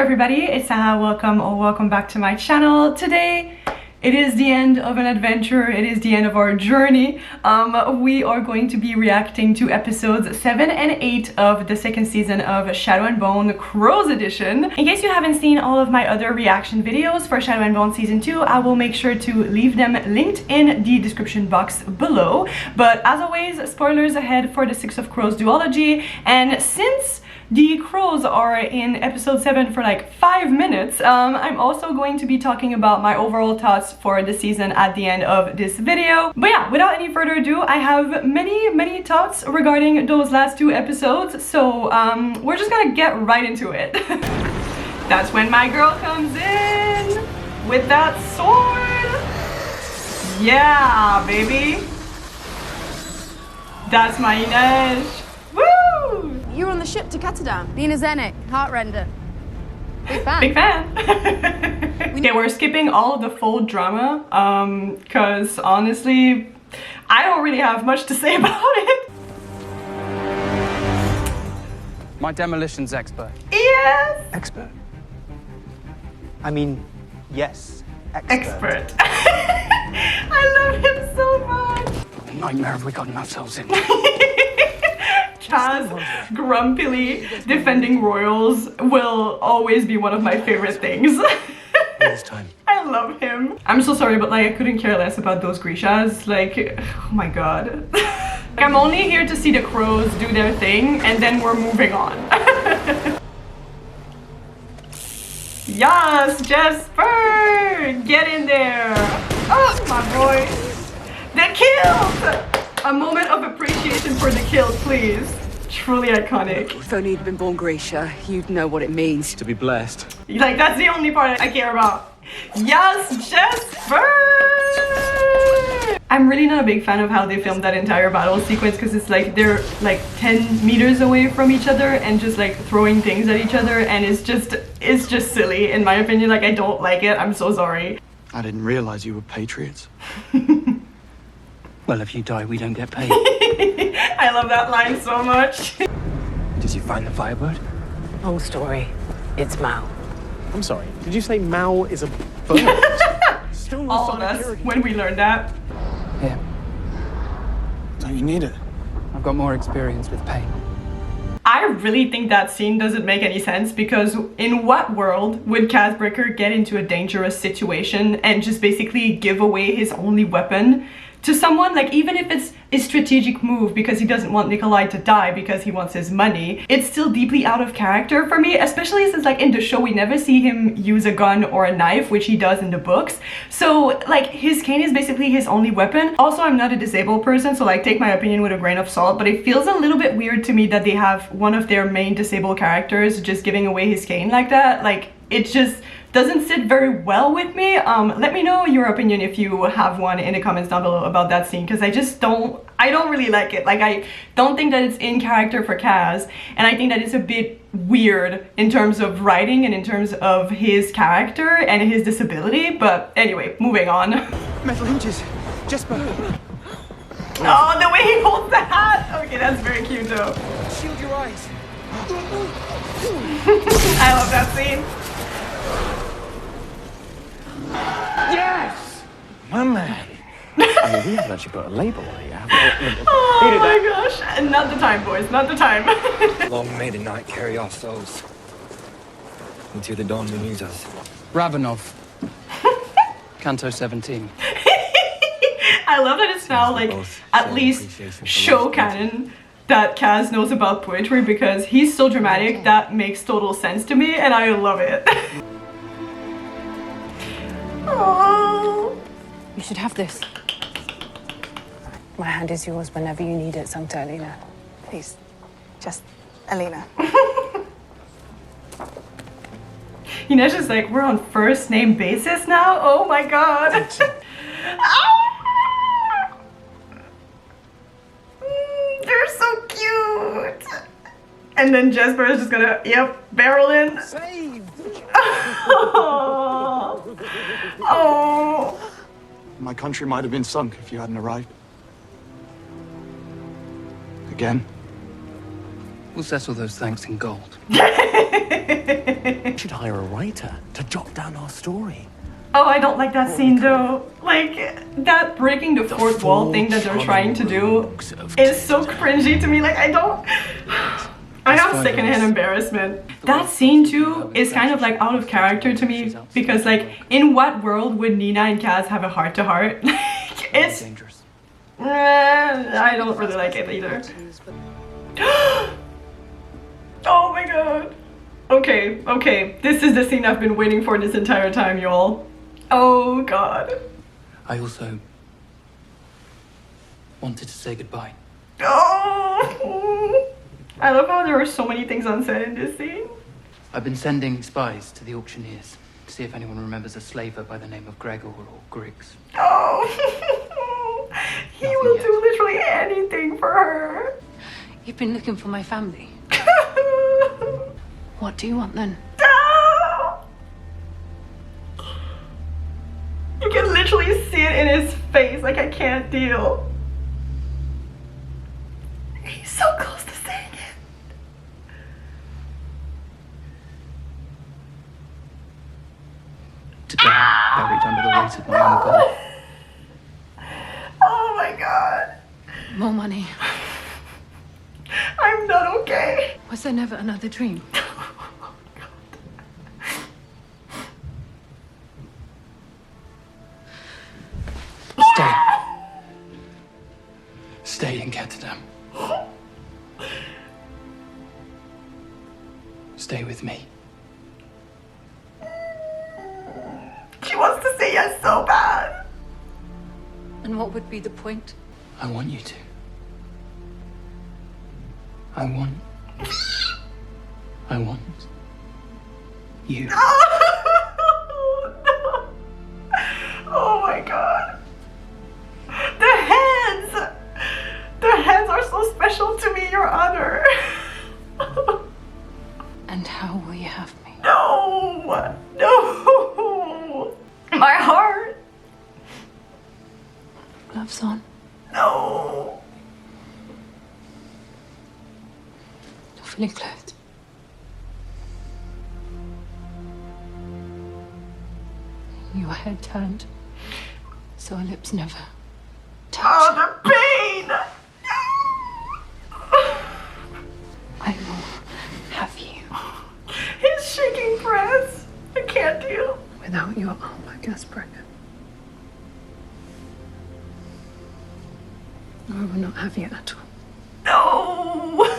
everybody, it's Sara. Welcome back to my channel. Today it is the end of an adventure. It is the end of our journey. We are going to be reacting to episodes 7 and 8 of the second season of Shadow and Bone Crows Edition. In case you haven't seen all of my other reaction videos for Shadow and Bone season 2, I will make sure to leave them linked in the description box below. But as always, spoilers ahead for the Six of Crows duology, and since the crows are in episode 7 for like 5 minutes, I'm also going to be talking about my overall thoughts for the season at the end of this video. But yeah, without any further ado, I have many thoughts regarding those last 2 episodes, so we're just gonna get right into it. That's when my girl comes in with that sword. Yeah, baby. That's my Kanej. Woo! You were on the ship to Katadam. Nina Zenik, Heartrender. Big fan. Big fan. Okay, we're skipping all of the full drama, because honestly, I don't really have much to say about it. My demolitions expert. Yes! Expert? I mean, yes, Expert. I love him so much. What nightmare have we gotten ourselves in? Kaz grumpily defending royals will always be one of my favorite things. This time. I love him. I'm so sorry, but like I couldn't care less about those Grishas. Like, oh my god. I'm only here to see the crows do their thing, and then we're moving on. Yes, Jesper! Get in there! Oh, my boy! The kills! A moment of appreciation for the kills, please. Truly iconic. If only you'd been born Grisha, you'd know what it means To be blessed. Like, that's the only part I care about. Yes, Jesper! I'm really not a big fan of how they filmed that entire battle sequence, because it's like they're like 10 meters away from each other and just like throwing things at each other, and it's just silly in my opinion. Like, I don't like it. I'm so sorry. I didn't realize you were patriots. Well, if you die, we don't get paid. I love that line so much. Did you find the firebird? Long story. It's Mal. I'm sorry, did you say Mal is a bird? Still All of us, when we learned that. Here, Don't you need it? I've got more experience with pain. I really think that scene doesn't make any sense, because in what world would Casbreaker get into a dangerous situation and just basically give away his only weapon to someone? Like, even if it's a strategic move because he doesn't want Nikolai to die because he wants his money, it's still deeply out of character for me, especially since like in the show we never see him use a gun or a knife, which he does in the books. So like his cane is basically his only weapon. Also, I'm not a disabled person, so like take my opinion with a grain of salt, but it feels a little bit weird to me that they have one of their main disabled characters just giving away his cane like that. Like, it just doesn't sit very well with me. Let me know your opinion if you have one in the comments down below about that scene, because I don't really like it. Like, I don't think that it's in character for Kaz, and I think that it's a bit weird in terms of writing and in terms of his character and his disability. But anyway, moving on. Metal hinges. Jesper. Oh, the way he holds the hat! Okay, that's very cute though. Shield your eyes. I love that scene. Yes! My man. I mean, we haven't actually put a label on it yet. Oh my gosh. Not the time, boys. Not the time. Long may the night carry our souls into the dawn renews us. Ravenov. Canto 17. I love that it's now like at least show canon that Kaz knows about poetry, because he's so dramatic that makes total sense to me, and I love it. Oh. You should have this. My hand is yours whenever you need it, Sancta Elena. Please, just Elena. You know, just like, we're on first name basis now? Oh my god. Ah! They're so cute. And then Jesper is just gonna, yep, barrel in. Saved! Oh. Oh. My country might have been sunk if you hadn't arrived. Again. We'll settle those thanks in gold. We should hire a writer to jot down our story. Oh, I don't like that scene though. Like, that breaking the fourth wall thing that they're trying to do is so cringy to me. Like, I don't... I have secondhand embarrassment. That scene too is kind of like out of character to me because like, in what world would Nina and Kaz have a heart-to-heart? Like, it's... Dangerous. I don't really like it either. Oh my god. Okay, okay. This is the scene I've been waiting for this entire time, y'all. Oh god. I also wanted to say goodbye. Oh! I love how there are so many things unsaid in this scene. I've been sending spies to the auctioneers to see if anyone remembers a slaver by the name of Gregor or Griggs. Oh! He will do literally anything for her. You've been looking for my family. What do you want then? You can literally see it in his face. Like, I can't deal. He's so close to saying it. To die buried under the weight of my own gold. Oh my god. More money. I'm not okay. Was there never another dream? Stay. Stay in Ketterdam. Stay with me. She wants to say yes so bad. And what would be the point? I want you to. I want you. Oh my god. The heads! The heads are so special to me, Your Honor. And how will you have me? No! No! My heart! Gloves on. No! You're fully clothed. Your head turned, so our lips never touched. Oh, the pain! I will have you. His shaking breath. I can't deal. Without your armor, Gasbreaker. I will not have you at all. No!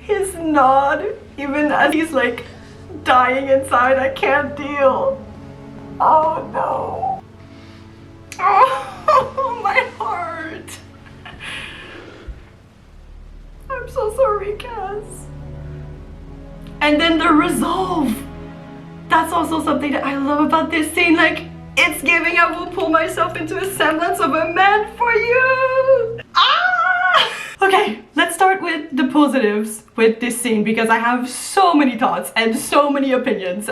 His nod, even as he's like dying inside, I can't deal. Oh no. Oh, my heart. I'm so sorry, Cass. And then the resolve. That's also something that I love about this scene. Like, it's giving I will pull myself into a semblance of a man for you. Ah! Okay, let's start with the positives with this scene because I have so many thoughts and so many opinions.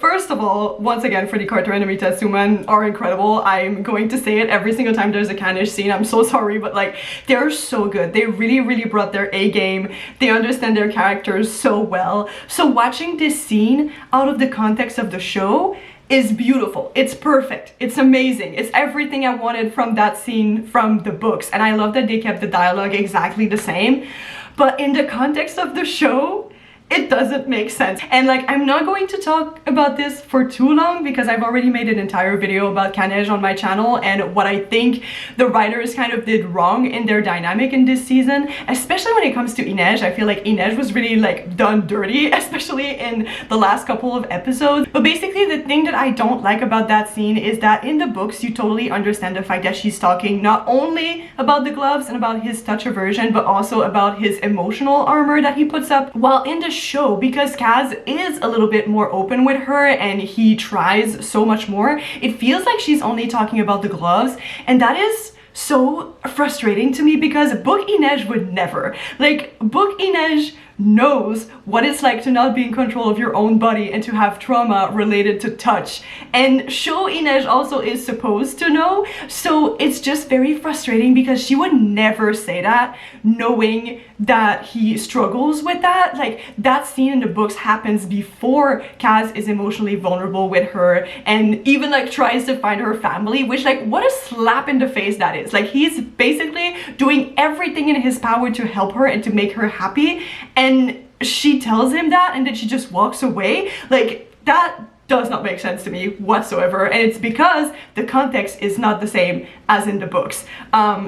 First of all, once again, Freddy Carter and Amita Suman are incredible. I'm going to say it every single time there's a kanej scene. I'm so sorry, but like, they're so good. They really brought their A game. They understand their characters so well. So watching this scene out of the context of the show is beautiful. It's perfect. It's amazing. It's everything I wanted from that scene from the books. And I love that they kept the dialogue exactly the same. But in the context of the show, it doesn't make sense. And like, I'm not going to talk about this for too long because I've already made an entire video about kanej on my channel and what I think the writers kind of did wrong in their dynamic in this season, especially when it comes to Inej. I feel like Inej was really like done dirty, especially in the last couple of episodes. But basically the thing that I don't like about that scene is that in the books you totally understand the fact that she's talking not only about the gloves and about his touch aversion, but also about his emotional armor that he puts up, while in the show, because Kaz is a little bit more open with her and he tries so much more, it feels like she's only talking about the gloves, and that is so frustrating to me because Book Inej would never. Like, Book Inej knows what it's like to not be in control of your own body and to have trauma related to touch. And Sho Inej also is supposed to know, so it's just very frustrating because she would never say that knowing that he struggles with that. Like, that scene in the books happens before Kaz is emotionally vulnerable with her and even like tries to find her family, which, like, what a slap in the face that is. Like, he's basically doing everything in his power to help her and to make her happy, and she tells him that and then she just walks away. Like, that does not make sense to me whatsoever, and it's because the context is not the same as in the books.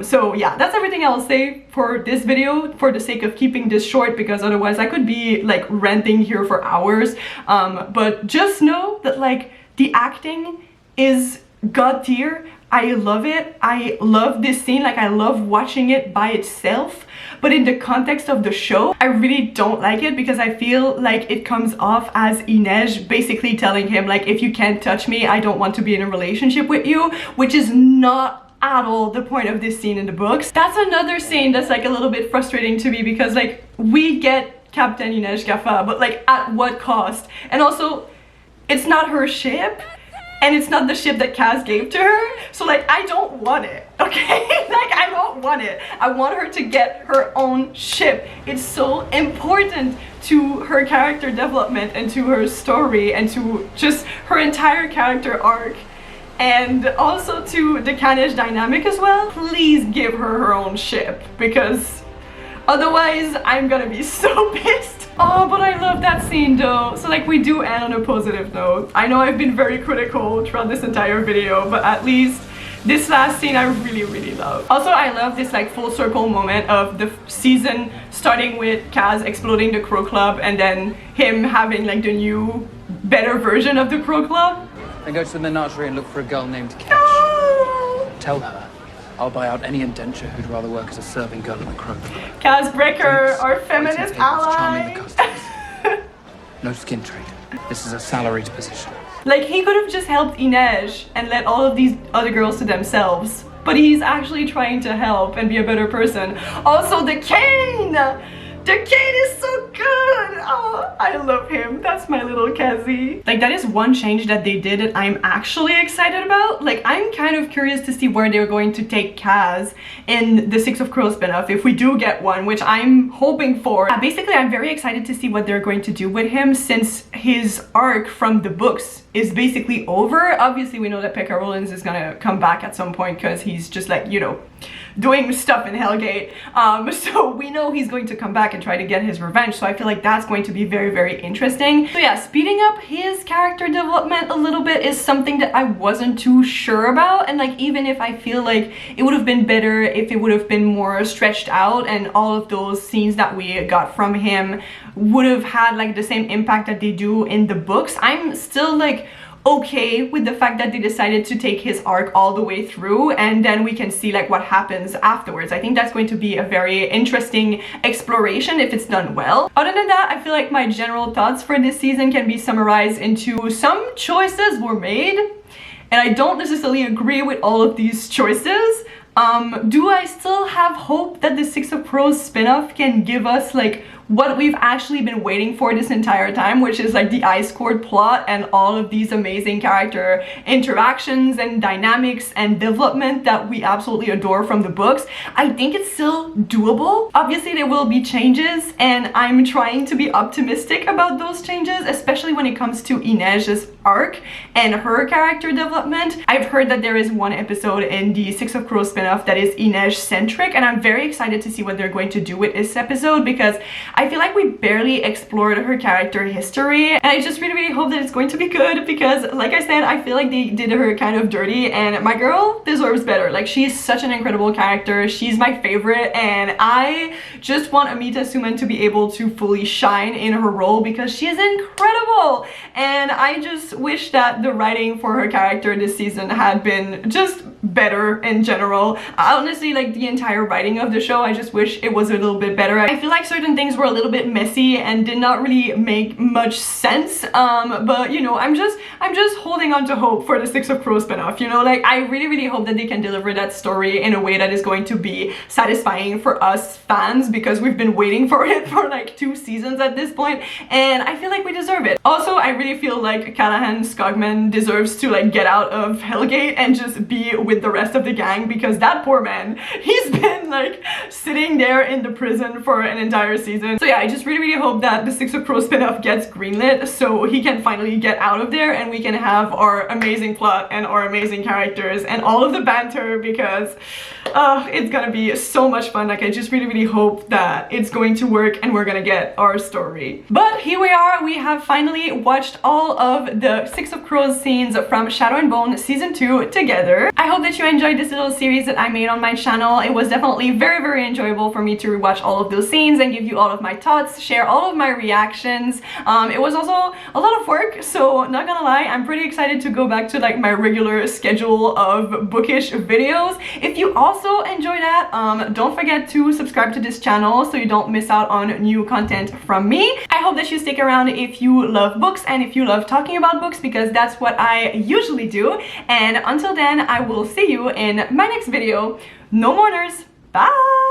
So yeah, that's everything I'll say for this video, for the sake of keeping this short, because otherwise I could be like ranting here for hours. But just know that, like, the acting is god tier. I love it. I love this scene. Like, I love watching it by itself, but in the context of the show, I really don't like it because I feel like it comes off as Inej basically telling him, like, if you can't touch me, I don't want to be in a relationship with you, which is not at all the point of this scene in the books. That's another scene that's like a little bit frustrating to me because, like, we get Captain Inej Gaffa, but like, at what cost? And also, it's not her ship. And it's not the ship that Kaz gave to her, so like, I don't want it, okay? Like, I don't want it. I want her to get her own ship. It's so important to her character development and to her story and to just her entire character arc, and also to the kanej dynamic as well. Please give her her own ship, because otherwise I'm gonna be so pissed. Oh, but I love that scene though. So like, we do end on a positive note. I know I've been very critical throughout this entire video, but at least this last scene I really love. Also, I love this like full circle moment of the season starting with Kaz exploding the Crow Club and then him having like the new, better version of the Crow Club. Then go to the menagerie and look for a girl named Cash. No! Tell her I'll buy out any indenture who'd rather work as a serving girl in the Crow Club. Kaz Breaker, Drinks, our feminist waiting tables, charming ally. the customers. No skin trade. This is a salaried position. Like, he could have just helped Inej and let all of these other girls to themselves, but he's actually trying to help and be a better person. Also, the cane! The cane is so good! Oh, I love him. That's my little Kazi. Like, that is one change that they did that I'm actually excited about. Like, I'm kind of curious to see where they're going to take Kaz in the Six of Crows spinoff, if we do get one, which I'm hoping for. Basically, I'm very excited to see what they're going to do with him, since his arc from the books is basically over. Obviously, we know that Pekka Rollins is gonna come back at some point because he's just like, you know, doing stuff in Hellgate. So we know he's going to come back and try to get his revenge. So I feel like that's going to be very interesting. So yeah, speeding up his character development a little bit is something that I wasn't too sure about. And like, even if I feel like it would have been better if it would have been more stretched out and all of those scenes that we got from him would have had like the same impact that they do in the books, I'm still like okay with the fact that they decided to take his arc all the way through and then we can see like what happens afterwards. I think that's going to be a very interesting exploration if it's done well. Other than that, I feel like my general thoughts for this season can be summarized into some choices were made and I don't necessarily agree with all of these choices. Do I still have hope that the Six of Crows spinoff can give us like what we've actually been waiting for this entire time, which is like the Ice Court plot and all of these amazing character interactions and dynamics and development that we absolutely adore from the books? I think it's still doable. Obviously there will be changes and I'm trying to be optimistic about those changes, especially when it comes to Inej's arc and her character development. I've heard that there is one episode in the Six of Crows spinoff that is Inej centric and I'm very excited to see what they're going to do with this episode because I feel like we barely explored her character history and I just really hope that it's going to be good because like I said, I feel like they did her kind of dirty and my girl deserves better. Like, she's such an incredible character, she's my favorite, and I just want Amita Suman to be able to fully shine in her role because she is incredible and I just wish that the writing for her character this season had been just better in general. Honestly, like the entire writing of the show, I just wish it was a little bit better. I feel like certain things were were a little bit messy and did not really make much sense, but you know, I'm just holding on to hope for the Six of Crows spinoff, you know, like I really hope that they can deliver that story in a way that is going to be satisfying for us fans, because we've been waiting for it for like 2 seasons at this point, and I feel like we deserve it. Also, I really feel like Callahan Skogman deserves to like get out of Hellgate and just be with the rest of the gang, because that poor man, he's been like sitting there in the prison for an entire season. So yeah, I just really hope that the Six of Crows spinoff gets greenlit so he can finally get out of there and we can have our amazing plot and our amazing characters and all of the banter, because it's gonna be so much fun. Like I just really hope that it's going to work and we're gonna get our story. But here we are, we have finally watched all of the Six of Crows scenes from Shadow and Bone season 2 together. I hope that you enjoyed this little series that I made on my channel. It was definitely very enjoyable for me to rewatch all of those scenes and give you all of my thoughts, share all of my reactions. It was also a lot of work, so not gonna lie, I'm pretty excited to go back to like my regular schedule of bookish videos. If you also enjoy that, don't forget to subscribe to this channel so you don't miss out on new content from me. I hope that you stick around if you love books and if you love talking about books, because that's what I usually do. And until then, I will see you in my next video. No mourners. Bye!